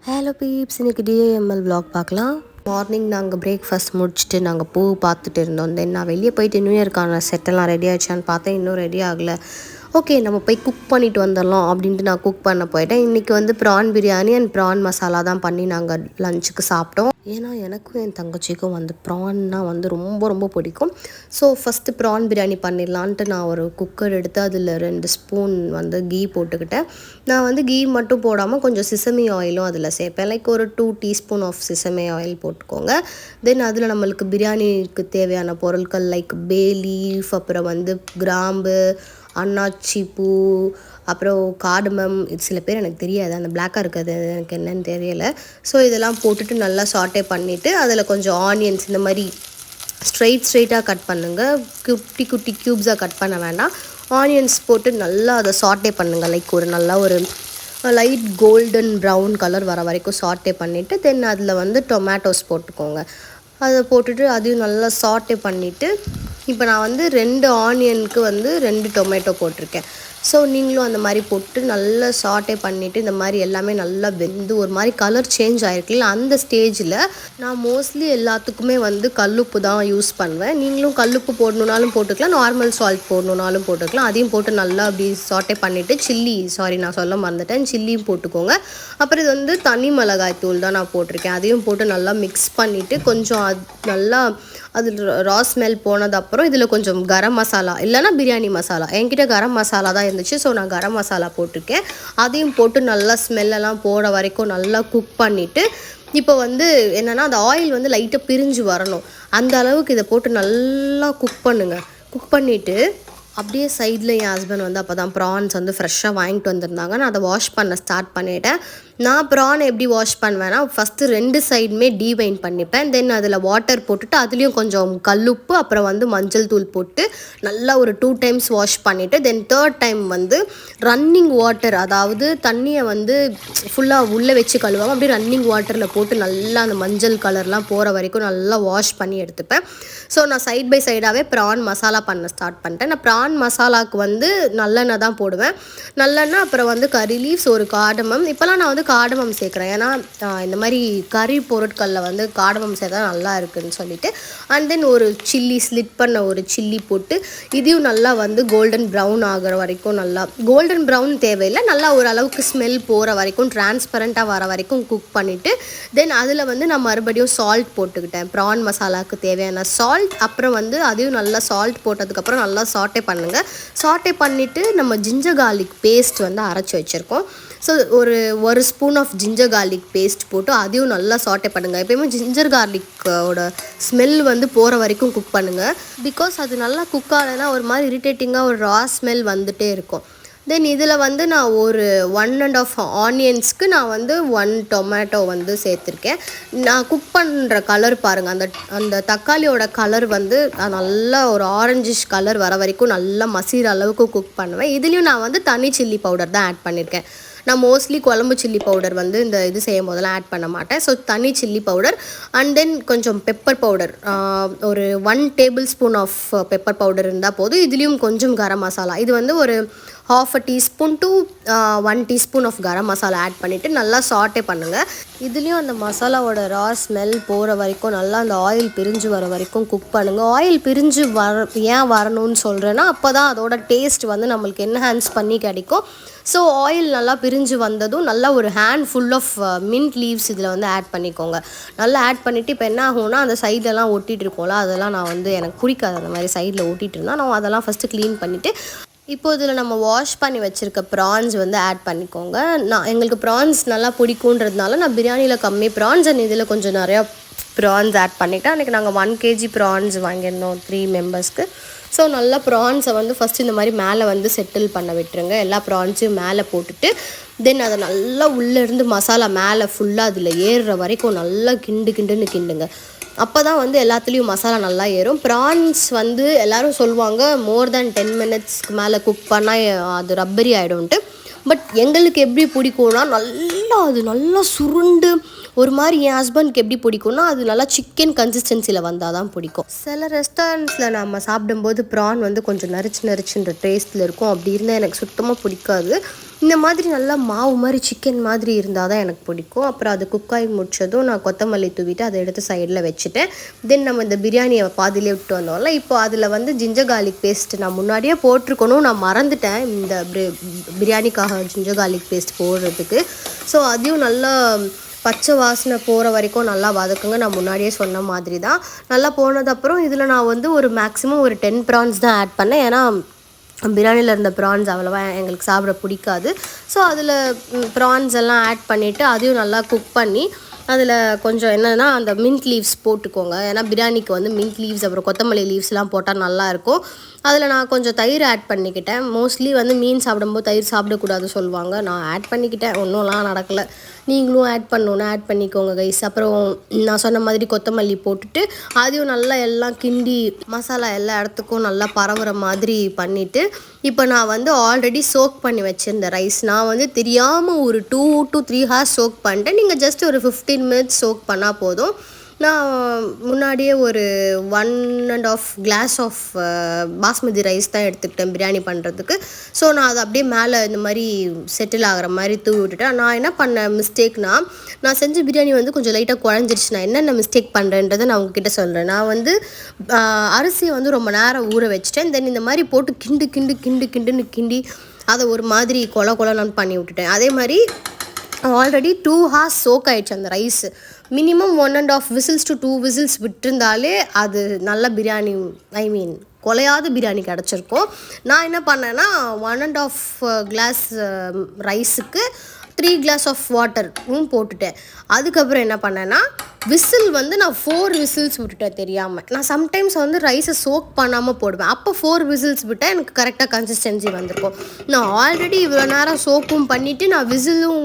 Hello peeps, இன்றைக்கி DAML vlog பார்க்கலாம். Morning நாங்கள் பிரேக்ஃபாஸ்ட் முடிச்சுட்டு நாங்கள் பூ பார்த்துட்டு இருந்தோம். தென் நான் வெளியே போயிட்டு நியூ இயர்க்கான செட்டெல்லாம் ரெடி ஆகிடுச்சான்னு பார்த்தேன். இன்னும் ரெடி ஆகலை. ஓகே, நம்ம போய் குக் பண்ணிட்டு வந்துடலாம் அப்படின்ட்டு நான் குக் பண்ண போயிட்டேன். இன்றைக்கி வந்து prawn biryani and prawn masala தான் பண்ணி நாங்கள் லஞ்சுக்கு சாப்பிட்டோம். ஏன்னா எனக்கும் என் தங்கச்சிக்கும் வந்து ப்ரான்னா வந்து ரொம்ப ரொம்ப பிடிக்கும். ஸோ ஃபஸ்ட்டு ப்ரான் பிரியாணி பண்ணிடலான்ட்டு நான் ஒரு குக்கர் எடுத்து அதில் 2 ஸ்பூன் வந்து கீ போட்டுக்கிட்டேன். நான் வந்து கீ மட்டும் போடாமல் கொஞ்சம் சிசமி ஆயிலும் அதில் சேர்ப்பேன். லைக் ஒரு 2 டீஸ்பூன் ஆஃப் சிசமி ஆயில் போட்டுக்கோங்க. தென் அதில் நம்மளுக்கு பிரியாணிக்கு தேவையான பொருட்கள் லைக் பே லீஃப், அப்புறம் வந்து கிராம்பு, அன்னாச்சி பூ, அப்புறம் காடமம், இது சில பேர் எனக்கு தெரியாது, அந்த பிளாக்காக இருக்கிறது எனக்கு என்னன்னு தெரியலை. ஸோ இதெல்லாம் போட்டுட்டு நல்லா சாட்டே பண்ணிவிட்டு அதில் கொஞ்சம் ஆனியன்ஸ் இந்த மாதிரி ஸ்ட்ரெயிட்டாக கட் பண்ணுங்கள். குட்டி குட்டி க்யூப்ஸாக கட் பண்ண வேண்டாம். ஆனியன்ஸ் போட்டு நல்லா அதை சாட்டே பண்ணுங்கள். லைக் ஒரு நல்லா ஒரு லைட் கோல்டன் ப்ரௌன் கலர் வர வரைக்கும் சாட்டே பண்ணிவிட்டு தென் அதில் வந்து டொமேட்டோஸ் போட்டுக்கோங்க. அதை போட்டுட்டு அதையும் நல்லா சாட்டே பண்ணிவிட்டு இப்போ நான் வந்து 2 ஆனியனுக்கு வந்து 2 டொமேட்டோ போட்டிருக்கேன். ஸோ நீங்களும் அந்த மாதிரி போட்டு நல்லா சாட்டே பண்ணிவிட்டு இந்த மாதிரி எல்லாமே நல்லா வெந்து ஒரு மாதிரி கலர் சேஞ்ச் ஆகிருக்குல்ல, அந்த ஸ்டேஜில் நான் மோஸ்ட்லி எல்லாத்துக்குமே வந்து கல்லுப்பு தான் யூஸ் பண்ணுவேன். நீங்களும் கல்லுப்பு போடணுன்னாலும் போட்டுக்கலாம், நார்மல் சால்ட் போடணுன்னாலும் போட்டுக்கலாம். அதையும் போட்டு நல்லா அப்படி சாட்டே பண்ணிவிட்டு நான் சொல்ல மறந்துட்டேன், சில்லியும் போட்டுக்கோங்க. அப்புறம் இது வந்து தனி மிளகாய் தூள் தான் நான் போட்டிருக்கேன். அதையும் போட்டு நல்லா மிக்ஸ் பண்ணிவிட்டு கொஞ்சம் நல்லா அது ரா ஸ்மெல் போனதுக்கப்புறம் இதில் கொஞ்சம் கரம் மசாலா இல்லைனா பிரியாணி மசாலா, என்கிட்ட கரம் மசாலா தான் இருந்துச்சு. ஸோ நான் கரம் மசாலா போட்டிருக்கேன். அதையும் போட்டு நல்லா ஸ்மெல்லெல்லாம் போகிற வரைக்கும் நல்லா குக் பண்ணிவிட்டு இப்போ வந்து என்னென்னா அந்த ஆயில் வந்து லைட்டாக பிரிஞ்சு வரணும், அந்த அளவுக்கு இதை போட்டு நல்லா குக் பண்ணுங்கள். குக் பண்ணிவிட்டு அப்படியே சைடில் என் ஹஸ்பண்ட் வந்து அப்போ தான் ப்ரான்ஸ் வந்து ஃப்ரெஷ்ஷாக வாங்கிட்டு வந்திருந்தாங்க. நான் அதை வாஷ் பண்ண ஸ்டார்ட் பண்ணிவிட்டேன். நான் ப்ரான் எப்படி வாஷ் பண்ணுவேன்னா ஃபஸ்ட்டு 2 சைடுமே டீவைன் பண்ணிப்பேன். தென் அதில் வாட்டர் போட்டுட்டு அதுலேயும் கொஞ்சம் கல்லுப்பு அப்புறம் வந்து மஞ்சள் தூள் போட்டு நல்லா ஒரு 2 டைம்ஸ் வாஷ் பண்ணிவிட்டு தென் 3rd டைம் வந்து ரன்னிங் வாட்டர், அதாவது தண்ணியை வந்து ஃபுல்லாக உள்ளே வச்சு கழுவாமல் அப்படியே ரன்னிங் வாட்டரில் போட்டு நல்லா அந்த மஞ்சள் கலர்லாம் போகிற வரைக்கும் நல்லா வாஷ் பண்ணி எடுத்துப்பேன். ஸோ நான் சைட் பை சைடாகவே ப்ரான் மசாலா பண்ண ஸ்டார்ட் பண்ணிட்டேன். நான் ப்ரான் மசாலாவுக்கு வந்து நல்லெண்ணெய் தான் போடுவேன். நல்லெண்ணெய் அப்புறம் வந்து கறி லீவ்ஸ், ஒரு காடமம். இப்போலாம் நான் வந்து காடமம் சேர்க்குறேன், ஏன்னா இந்த மாதிரி கறி பொருட்களில் வந்து காடமம் சேர்த்தா நல்லா இருக்குதுன்னு சொல்லிட்டு. அண்ட் தென் ஒரு சில்லி, ஸ்லிட் பண்ண ஒரு சில்லி போட்டு இதையும் நல்லா வந்து கோல்டன் ப்ரௌன் ஆகிற வரைக்கும், நல்லா கோல்டன் ப்ரௌன் தேவையில்லை, நல்லா ஓரளவுக்கு ஸ்மெல் போகிற வரைக்கும் டிரான்ஸ்பரண்ட்டாக வர வரைக்கும் குக் பண்ணிவிட்டு தென் அதில் வந்து நான் மறுபடியும் சால்ட் போட்டுக்கிட்டேன். ப்ரான் மசாலாவுக்கு தேவையான சால்ட், அப்புறம் வந்து அதையும் நல்லா சால்ட் போட்டதுக்கப்புறம் நல்லா சாட்டே பண்ணுங்கள். சாட்டே பண்ணிவிட்டு நம்ம ஜிஞ்சர் கார்லிக் பேஸ்ட் வந்து அரைச்சி வச்சுருக்கோம். ஸோ ஒரு spoon of ginger garlic paste போட்டு அதையும் நல்லா சாட்டே பண்ணுங்கள். எப்போயுமே ஜிஞ்சர் கார்லிக்கோட ஸ்மெல் வந்து போகிற வரைக்கும் குக் பண்ணுங்கள். பிகாஸ் அது நல்லா குக் ஆகலைன்னா ஒரு மாதிரி இரிட்டேட்டிங்காக ஒரு ரா ஸ்மெல் வந்துகிட்டே இருக்கும். தென் இதில் வந்து நான் ஒரு 1.5 ஆனியன்ஸ்க்கு நான் வந்து 1 டொமேட்டோ வந்து சேர்த்துருக்கேன். நான் குக் பண்ணுற கலர் பாருங்கள், அந்த தக்காளியோட கலர் வந்து நல்லா ஒரு ஆரஞ்சிஷ் கலர் வர வரைக்கும் நல்லா மசிகிற அளவுக்கு குக் பண்ணுவேன். இதுலேயும் நான் வந்து தனி சில்லி பவுடர் தான் ஆட் பண்ணியிருக்கேன். நான் மோஸ்ட்லி குழம்பு சில்லி பவுடர் வந்து இந்த இது செய்யும் போதெல்லாம் ஆட் பண்ண மாட்டேன். ஸோ தனி சில்லி பவுடர் அண்ட் தென் கொஞ்சம் பெப்பர் பவுடர், ஒரு 1 tablespoon of pepper powder இருந்தால் போதும். இதுலேயும் கொஞ்சம் கரம் மசாலா, இது வந்து ஒரு 1/2 teaspoon to 1 teaspoon of garam masala add பண்ணிவிட்டு நல்லா சாட்டே பண்ணுங்கள். இதுலேயும் அந்த மசாலாவோட ரா ஸ்மெல் போகிற வரைக்கும் நல்லா அந்த ஆயில் பிரிஞ்சு வர வரைக்கும் குக் பண்ணுங்கள். ஆயில் பிரிஞ்சு ஏன் வரணும்னு சொல்கிறேன்னா அப்போ தான் அதோட டேஸ்ட் வந்து நம்மளுக்கு என்ஹான்ஸ் பண்ணி கிடைக்கும். ஸோ ஆயில் நல்லா பிரிஞ்சு வந்ததும் நல்லா ஒரு handful of mint leaves இதில் வந்து ஆட் பண்ணிக்கோங்க. நல்லா ஆட் பண்ணிவிட்டு இப்போ என்ன ஆகும்னா அந்த சைட்லலாம் ஒட்டிகிட்டு இருக்கோம்ல, அதெல்லாம் நான் வந்து எனக்கு பிடிக்காது அந்த மாதிரி சைடில் ஒட்டிகிட்டு இருந்தால். நான் அதெல்லாம் ஃபஸ்ட்டு க்ளீன் பண்ணிவிட்டு இப்போ இதில் நம்ம வாஷ் பண்ணி வச்சுருக்க ப்ரான்ஸ் வந்து ஆட் பண்ணிக்கோங்க. எங்களுக்கு ப்ரான்ஸ் நல்லா பிடிக்குன்றதுனால நான் பிரியாணியில் கம்மி ப்ரான்ஸ் அண்ட் இதில் கொஞ்சம் நிறையா ப்ரான்ஸ் ஆட் பண்ணிவிட்டேன். அன்றைக்கி நாங்கள் 1 kg ப்ரான்ஸ் வாங்கியிருந்தோம் 3 மெம்பர்ஸ்க்கு. ஸோ நல்லா ப்ரான்ஸை வந்து ஃபஸ்ட்டு இந்த மாதிரி மேலே வந்து செட்டில் பண்ண விட்டுருங்க. எல்லா ப்ரான்ஸையும் மேலே போட்டுட்டு தென் அதை நல்லா உள்ளேருந்து மசாலா மேலே ஃபுல்லாக அதில் ஏறுற வரைக்கும் நல்லா கிண்டுன்னு கிண்டுங்க. அப்போ தான் வந்து எல்லாத்துலேயும் மசாலா நல்லா ஏறும். ப்ரான்ஸ் வந்து எல்லோரும் சொல்லுவாங்க மோர் தேன் 10 மினிட்ஸ்க்கு மேலே குக் பண்ணால் அது ரப்பரி ஆகிடும்ன்ட்டு. பட் எங்களுக்கு எப்படி பிடிக்கும்னா அது நல்லா சுருண்டு ஒரு மாதிரி, என் ஹஸ்பண்ட்க்கு எப்படி பிடிக்கும்னா அது நல்லா சிக்கன் கன்சிஸ்டன்சியில் வந்தால் தான் பிடிக்கும். சில ரெஸ்டாரண்ட்ஸில் நம்ம சாப்பிடும்போது ப்ரான் வந்து கொஞ்சம் நரிச்சுன்ற டேஸ்ட்டில் இருக்கும். அப்படி இருந்தால் எனக்கு சுத்தமாக பிடிக்காது. இந்த மாதிரி நல்லா மாவு மாதிரி சிக்கன் மாதிரி இருந்தால் தான் எனக்கு பிடிக்கும். அப்புறம் அது குக்காய் முடிச்சதும் நான் கொத்தமல்லி தூவிட்டு அதை எடுத்து சைடில் வச்சுட்டேன். தென் நம்ம இந்த பிரியாணியை பாதியிலே விட்டு வந்தோம்ல, இப்போ அதில் வந்து ஜிஞ்சர் கார்லிக் பேஸ்ட் நான் முன்னாடியே போட்டிருக்கணும், நான் மறந்துட்டேன் இந்த பிரியாணிக்காக ஜிஞ்சர் கார்லிக் பேஸ்ட் போடுறதுக்கு. ஸோ அதையும் நல்லா பச்சை வாசனை போகிற வரைக்கும் நல்லா வதக்குங்க. நான் முன்னாடியே சொன்ன மாதிரி தான். நல்லா போனதுக்கப்புறம் இதில் நான் வந்து ஒரு மேக்ஸிமம் ஒரு 10 ப்ரான்ஸ் தான் ஆட் பண்ணேன். ஏன்னா பிரியாணியில் இருந்த ப்ரான்ஸ் அவ்வளோவா எங்களுக்கு சாப்பிட பிடிக்காது. ஸோ அதில் ப்ரான்ஸ் எல்லாம் ஆட் பண்ணிவிட்டு அதையும் நல்லா குக் பண்ணி அதில் கொஞ்சம் என்னென்னா அந்த மின்ட் லீவ்ஸ் போட்டுக்கோங்க. ஏன்னா பிரியாணிக்கு வந்து மின்ட் லீவ்ஸ் அப்புறம் கொத்தமல்லி லீவ்ஸ்லாம் போட்டால் நல்லாயிருக்கும். அதில் நான் கொஞ்சம் தயிர் ஆட் பண்ணிக்கிட்டேன். மோஸ்ட்லி வந்து மீன் சாப்பிடும்போது தயிர் சாப்பிடக்கூடாது சொல்லுவாங்க. நான் ஆட் பண்ணிக்கிட்டேன், ஒன்றும்லாம் நடக்கலை. நீங்களும் ஆட் பண்ணணுன்னா ஆட் பண்ணிக்கோங்க கைஸ். அப்புறம் நான் சொன்ன மாதிரி கொத்தமல்லி போட்டுட்டு அதையும் நல்லா எல்லாம் கிண்டி மசாலா எல்லா இடத்துக்கும் நல்லா பரவுற மாதிரி பண்ணிவிட்டு, இப்போ நான் வந்து ஆல்ரெடி சோக் பண்ணி வச்சுருந்தேன் ரைஸ். நான் வந்து தெரியாமல் ஒரு 2 to 3 ஹார்ஸ் சோக் பண்ணிட்டேன். நீங்கள் ஜஸ்ட் ஒரு 15 மினிட்ஸ் சோக் பண்ணால் போதும். நான் முன்னாடியே ஒரு 1.5 கிளாஸ் ஆஃப் பாஸ்மதி ரைஸ் தான் எடுத்துக்கிட்டேன் பிரியாணி பண்ணுறதுக்கு. ஸோ நான் அதை அப்படியே மேலே இந்த மாதிரி செட்டில் ஆகிற மாதிரி தூவி விட்டுட்டேன். நான் என்ன பண்ண மிஸ்டேக்னால், நான் செஞ்ச பிரியாணி வந்து கொஞ்சம் லைட்டாக குழஞ்சிருச்சு. நான் என்னென்ன மிஸ்டேக் பண்ணுறேன்றதை நான் உங்ககிட்ட சொல்கிறேன். நான் வந்து அரிசியை வந்து ரொம்ப நேரம் ஊற வச்சுட்டேன். தென் இந்த மாதிரி போட்டு கிண்டுன்னு கிண்டி அதை ஒரு மாதிரி கொலன்னு பண்ணி விட்டுட்டேன். அதே மாதிரி ஆல்ரெடி 2 ஹார்ஸ் சோக் ஆகிடுச்சு அந்த rice. Minimum 1.5 whistles to 2 whistles விட்டுருந்தாலே அது நல்ல பிரியாணி, குலையாத பிரியாணி கிடச்சிருக்கும். நான் என்ன பண்ணேன்னா 1.5 கிளாஸ் ரைஸுக்கு 3 கிளாஸ் ஆஃப் வாட்டரும் போட்டுட்டேன். அதுக்கப்புறம் என்ன பண்ணேன்னா விசில் வந்து நான் 4 விசில்ஸ் விட்டுட்டேன் தெரியாமல். நான் சம்டைம்ஸ் வந்து ரைஸை சோக் பண்ணாமல் போடுவேன். அப்போ 4 விசில்ஸ் விட்டால் எனக்கு கரெக்டாக கன்சிஸ்டன்சி வந்திருக்கும். நான் ஆல்ரெடி இவ்வளோ நேரம் சோக்கும் பண்ணிவிட்டு நான் விசிலும்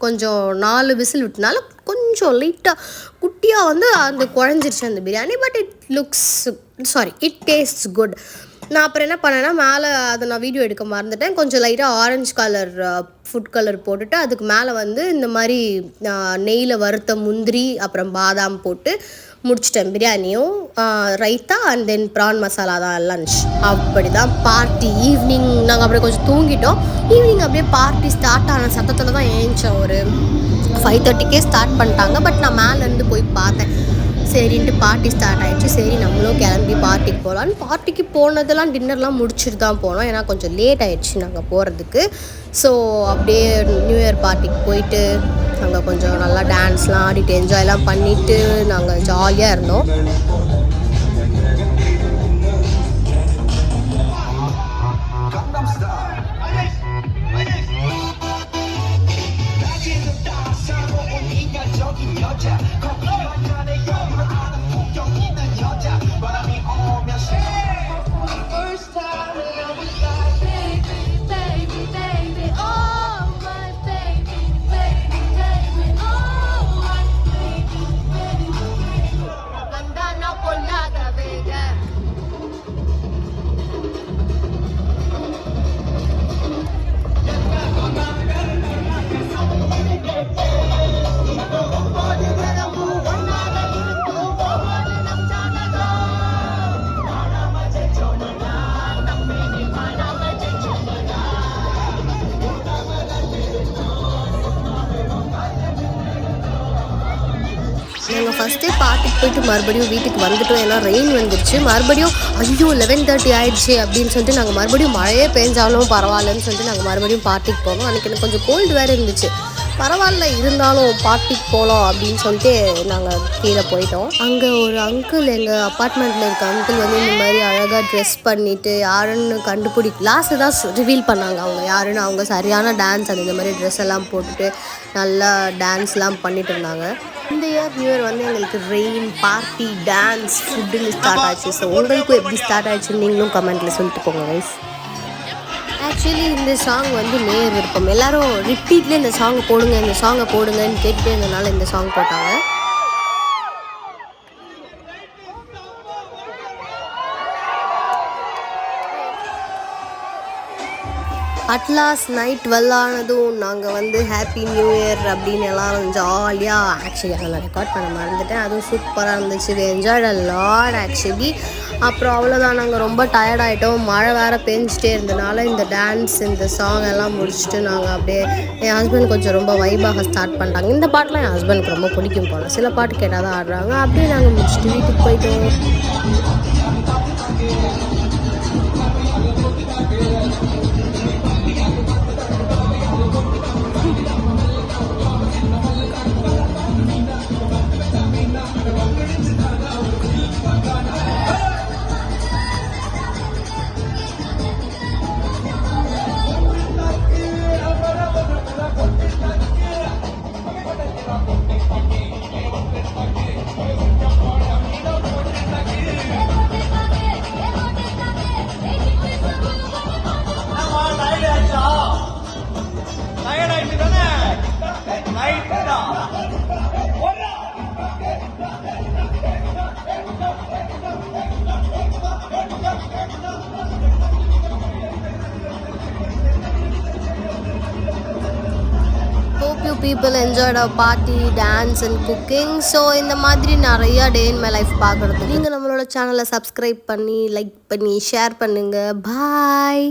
கொஞ்சம் 4 விசில் விட்டனால கொஞ்சம் லைட்டாக குட்டியாக வந்து அந்த குழஞ்சிருச்சு அந்த biryani. But it tastes good. நான் அப்புறம் என்ன பண்ணேன்னா மேலே அதை நான் வீடியோ எடுக்க மறந்துட்டேன். கொஞ்சம் லைட்டாக ஆரஞ்சு கலர் ஃபுட் கலர் போட்டுட்டு அதுக்கு மேலே வந்து இந்த மாதிரி நெய்யில் வறுத்த முந்திரி அப்புறம் பாதாம் போட்டு முடிச்சிட்டேன் பிரியாணியும். Raita and then prawn masala தான் லன்ச். அப்படி தான் பார்ட்டி. ஈவினிங் நாங்கள் அப்படியே கொஞ்சம் தூங்கிட்டோம். ஈவினிங் அப்படியே பார்ட்டி ஸ்டார்ட் ஆன சத்தத்தில் தான் ஏஞ்சோம். ஒரு 5:30க்கே ஸ்டார்ட் பண்ணிட்டாங்க. பட் நான் மேலேருந்து போய் பார்த்தேன். சரின்ட்டு பார்ட்டி ஸ்டார்ட் ஆகிடுச்சு. சரி நம்மளும் கிளம்பி பார்ட்டிக்கு போகலான்னு பார்ட்டிக்கு போனதெல்லாம் டின்னர்லாம் முடிச்சுட்டு தான் போனோம். ஏன்னா கொஞ்சம் லேட் ஆகிடுச்சு நாங்கள் போகிறதுக்கு. ஸோ அப்படியே நியூ இயர் பார்ட்டிக்கு போயிட்டு அங்கே கொஞ்சம் நல்லா டான்ஸ்லாம் ஆடிட்டு என்ஜாய்லாம் பண்ணிவிட்டு நாங்கள் ஜாலியாக இருந்தோம். நாங்கள் ஃபஸ்ட்டே பார்ட்டிக்கு போயிட்டு மறுபடியும் வீட்டுக்கு வந்துட்டோம். ஏன்னா ரெயின் வந்துடுச்சு. மறுபடியும் 11:30 ஆயிடுச்சு அப்படின்னு சொல்லிட்டு நாங்கள் மறுபடியும் மழையே பெஞ்சாலும் பரவாயில்லன்னு சொல்லிட்டு நாங்கள் மறுபடியும் பார்ட்டிக்கு போனோம். அன்றைக்கி எனக்கு கொஞ்சம் கோல்டு வேறு இருந்துச்சு. பரவாயில்ல இருந்தாலும் பார்ட்டிக்கு போகலாம் அப்படின்னு சொல்லிட்டு நாங்கள் கீழே போயிட்டோம். அங்கே ஒரு அங்கிள், எங்கள் அப்பார்ட்மெண்ட்டில் இருக்க அங்கிள் வந்து இந்த மாதிரி அழகாக ட்ரெஸ் பண்ணிவிட்டு யாருன்னு லாஸ்ட்டு தான் ரிவீல் பண்ணாங்க அவங்க யாருன்னு. அவங்க சரியான டான்ஸ் அந்த மாதிரி ட்ரெஸ் எல்லாம் போட்டுட்டு நல்லா டான்ஸ்லாம் பண்ணிட்டு இருந்தாங்க. இந்த இயர் நியூ இயர் வந்து எங்களுக்கு ரெயின், பார்ட்டி, டான்ஸ், ஃபுட்டுன்னு ஸ்டார்ட் ஆச்சு. ஸோ உங்களுக்கும் எப்படி ஸ்டார்ட் ஆகிடுச்சுன்னு நீங்களும் கமெண்ட்டில் சொல்லிட்டு போங்க கைஸ். ஆக்சுவலி இந்த சாங் வந்து நேர் விருப்பம். எல்லோரும் ரிப்பீட்லேயே இந்த சாங்கை போடுங்கன்னு கேட்டுகிட்டே இருந்தனால இந்த சாங் போட்டாங்க. அட்லாஸ்ட் நைட் 12 ஆனதும் நாங்கள் வந்து ஹாப்பி நியூ இயர் அப்படின்னு எல்லோரும் ஜாலியாக ஆக்சுவலி அதில் ரெக்கார்ட் பண்ண மறந்துட்டேன். அதுவும் சூப்பராக இருந்துச்சு. We enjoyed a lot actually. அப்புறம் அவ்வளோதான், நாங்கள் ரொம்ப டயர்ட் ஆகிட்டோம். மழை வேறு பெஞ்சிட்டே இருந்தனால இந்த டான்ஸ் இந்த சாங் எல்லாம் முடிச்சுட்டு நாங்கள் அப்படியே என் ஹஸ்பண்ட் கொஞ்சம் ரொம்ப வைபாக ஸ்டார்ட் பண்ணிட்டாங்க. இந்த பாட்டெலாம் என் ஹஸ்பண்டுக்கு ரொம்ப பிடிக்கும் போல். சில பாட்டு கேட்டால் தான் ஆடுறாங்க. அப்படியே நாங்கள் முடிச்சுட்டு வீட்டுக்கு போயிட்டோம். Hope you people enjoyed our party, dance and cooking. So இந்த மாதிரி நிறையா டே இன் மை லைஃப் பார்க்குறது நீங்கள் நம்மளோட சேனலை சப்ஸ்கிரைப் பண்ணி லைக் பண்ணி ஷேர் பண்ணுங்கள். பாய்.